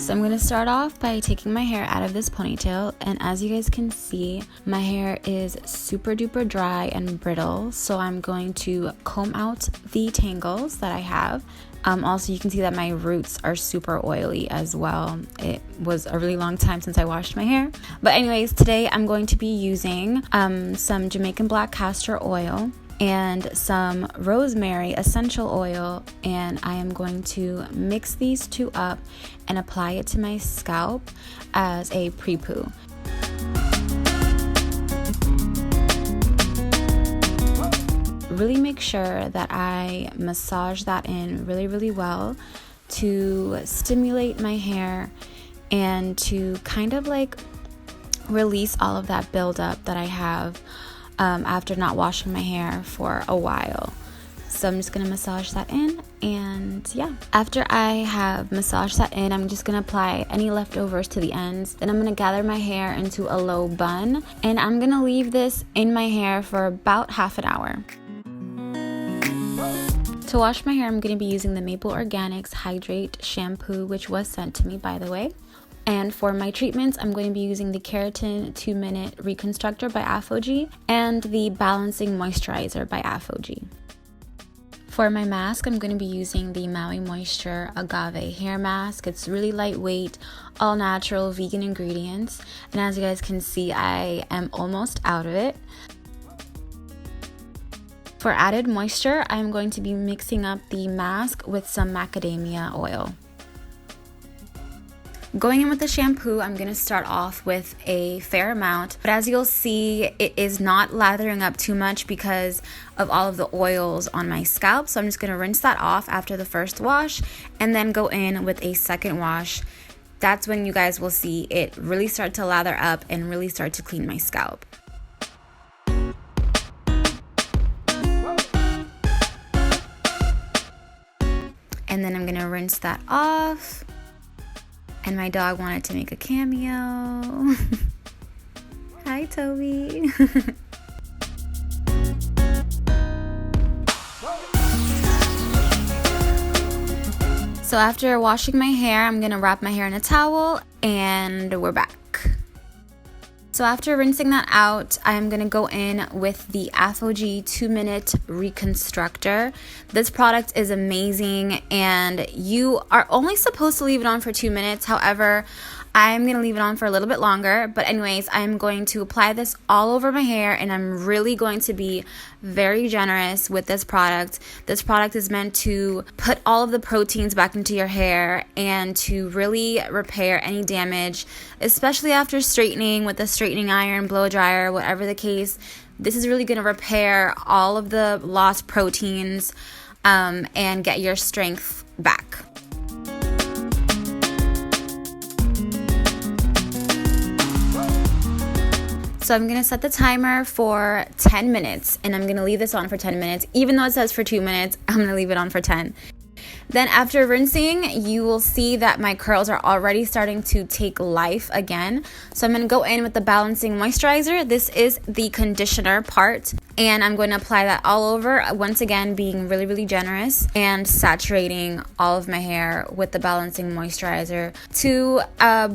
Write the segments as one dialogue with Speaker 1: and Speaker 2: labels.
Speaker 1: So I'm going to start off by taking my hair out of this ponytail, and as you guys can see, my hair is super duper dry and brittle, so I'm going to comb out the tangles that I have. Also, you can see that my roots are super oily as well. It was a really long time since I washed my hair. But anyways, today I'm going to be using some Jamaican black castor oil and some rosemary essential oil, and I am going to mix these two up and apply it to my scalp as a pre-poo. Really make sure that I massage that in really well to stimulate my hair and to kind of like release all of that buildup that I have after not washing my hair for a while. So I'm just going to massage that in, and yeah. After I have massaged that in, I'm just going to apply any leftovers to the ends. Then I'm going to gather my hair into a low bun, and I'm going to leave this in my hair for about half an hour. To wash my hair, I'm going to be using the Maple Organics Hydrate shampoo, which was sent to me, by the way. And for my treatments, I'm going to be using the Keratin 2-Minute Reconstructor by ApHogee and the Balancing Moisturizer by ApHogee. For my mask, I'm going to be using the Maui Moisture Agave hair mask. It's really lightweight, all natural, vegan ingredients. And as you guys can see, I am almost out of it. For added moisture, I'm going to be mixing up the mask with some macadamia oil. Going in with the shampoo, I'm going to start off with a fair amount, but as you'll see, it is not lathering up too much because of all of the oils on my scalp. So I'm just going to rinse that off after the first wash and then go in with a second wash. That's when you guys will see it really start to lather up and really start to clean my scalp. And then I'm going to rinse that off. And my dog wanted to make a cameo. Hi, Toby. So after washing my hair, I'm going to wrap my hair in a towel, and we're back. So after rinsing that out, I'm going to go in with the ApHogee 2-Minute Reconstructor. This product is amazing, and you are only supposed to leave it on for 2 minutes. However, I'm going to leave it on for a little bit longer. But anyways, I'm going to apply this all over my hair, and I'm really going to be very generous with this product. This product is meant to put all of the proteins back into your hair and to really repair any damage, especially after straightening with a straightening iron, blow dryer, whatever the case. This is really going to repair all of the lost proteins and get your strength back. So I'm going to set the timer for 10 minutes, and I'm going to leave this on for 10 minutes. Even though it says for 2 minutes, I'm going to leave it on for 10. Then after rinsing, you will see that my curls are already starting to take life again. So I'm going to go in with the Balancing Moisturizer. This is the conditioner part, and I'm going to apply that all over, once again being really generous and saturating all of my hair with the Balancing Moisturizer to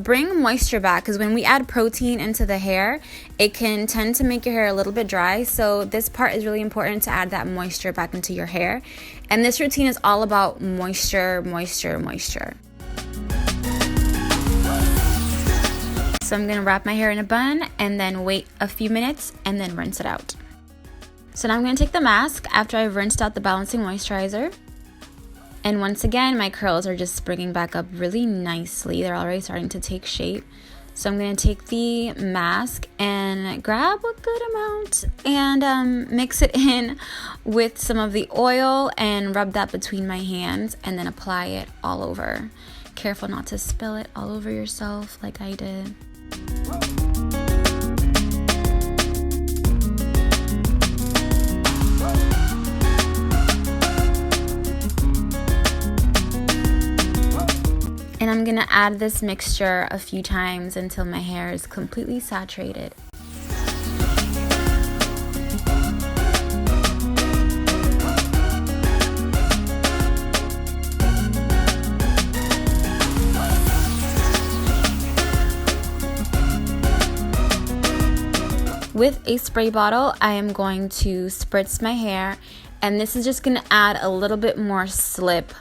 Speaker 1: bring moisture back, because when we add protein into the hair, it can tend to make your hair a little bit dry. So this part is really important to add that moisture back into your hair. And this routine is all about moisture. So I'm going to wrap my hair in a bun and then wait a few minutes and then rinse it out. So now I'm going to take the mask after I've rinsed out the Balancing Moisturizer. And once again, my curls are just springing back up really nicely. They're already starting to take shape. So I'm going to take the mask and grab a good amount and mix it in with some of the oil and rub that between my hands and then apply it all over. Careful not to spill it all over yourself like I did. And I'm going to add this mixture a few times until my hair is completely saturated. With a spray bottle, I am going to spritz my hair, and this is just going to add a little bit more slip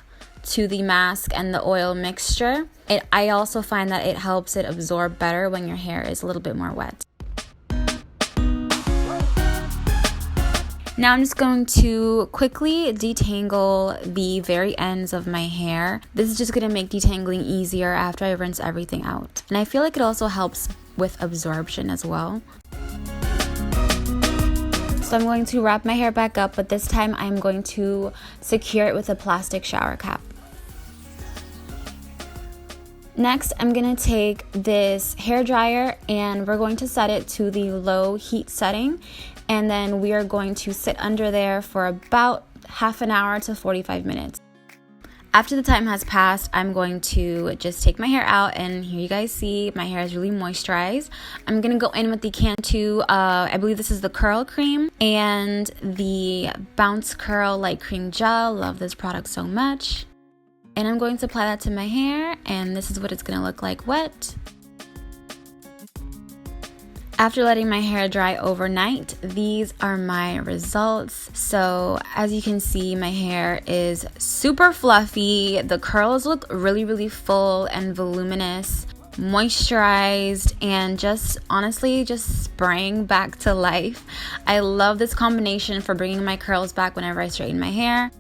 Speaker 1: to the mask and the oil mixture. I also find that it helps it absorb better when your hair is a little bit more wet. Now I'm just going to quickly detangle the very ends of my hair. This is just going to make detangling easier after I rinse everything out. And I feel like it also helps with absorption as well. So I'm going to wrap my hair back up, but this time I'm going to secure it with a plastic shower cap. Next, I'm going to take this hair dryer and we're going to set it to the low heat setting. And then we are going to sit under there for about half an hour to 45 minutes. After the time has passed, I'm going to just take my hair out, and here you guys see my hair is really moisturized. I'm going to go in with the Cantu, I believe this is the curl cream, and the Bounce Curl Light Cream Gel. Love this product so much. And I'm going to apply that to my hair, and this is what it's going to look like wet. After letting my hair dry overnight, these are my results. So as you can see, my hair is super fluffy. The curls look really full and voluminous, moisturized, and just honestly just sprang back to life. I love this combination for bringing my curls back whenever I straighten my hair.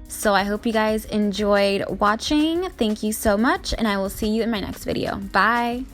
Speaker 1: So I hope you guys enjoyed watching. Thank you so much, and I will see you in my next video. Bye!